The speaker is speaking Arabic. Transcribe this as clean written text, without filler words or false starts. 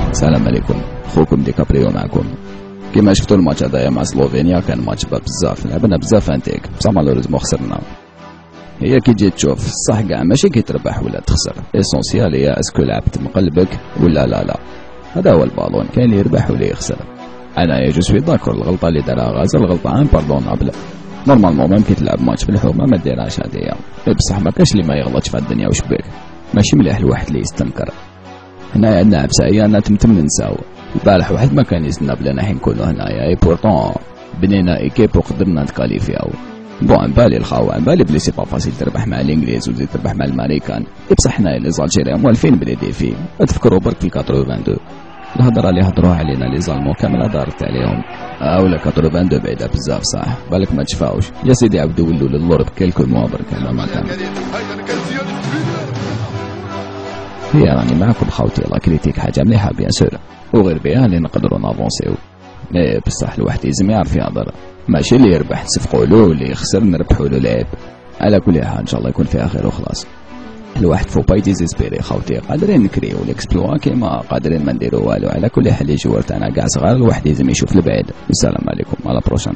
السلام عليكم، خوكم ديكابريو معكم. كما شفتوا الماتش هذايا مع سلوفينيا كان ماتش باب بزاف، لعبنا بزاف انتيك بصح مالوريزمون خسرنا. هي كي تجي تشوف صح كاع ماشي كي تربح ولا تخسر، اسونسيال هي اسكو لعبت من قلبك ولا لا. هذا هو البالون، كاين اللي يربح واللي يخسر. انا جو سوي داكور الغلطه اللي دارها غازل غلطه امباردونابل. نورمالمون ميم كي تلعب ماتش في الحومه ما ديرهاش هذيا، بصح ما كاش اللي ما يغلطش في الدنيا وش بك، ماشي مليح الواحد اللي يستنكر. هنايا عندنا عبسايه انا تمتم ننساو. البارح واحد ما كان يستنى بلينا حين نكونوا هنايا، اي بورطون بنينا ايكيب وقدرنا نتكاليفياو. بون عن بالي الخاوة، عن بالي بلي سي با فاسيل تربح مع الانجليز وتزيد تربح مع الامريكان، بصح حنايا لي زالجيريان موالفين بلي ديفي. تفكروا برك في 82 الهضره اللي هضروها علينا لي زالمون كامله دارت عليهم، ولا 82 بعيده بزاف صح، بالك ما تشفاوش يا سيدي، عبدو ولوا للور بكلكو موا برك على ما كان. هي راني معكم خاوتي، لا كريتيك حاجه مليحه بيان سور، وغير بها اللي نقدروا نافونسيو، مي بصح الواحد لازم يعرف يهضر، ماشي اللي يربح نصفقوا له واللي يخسر نربحوا له العيب. على كل حال ان شاء الله يكون فيها خير وخلاص. الواحد فو باي ديزيسبيري خاوتي، قادرين نكريو ليكسبلوا كيما قادرين ما نديروا والو. على كل حال الجوار تاعنا كاع صغار، الواحد لازم يشوف البعيد. السلام عليكم، على بروشان.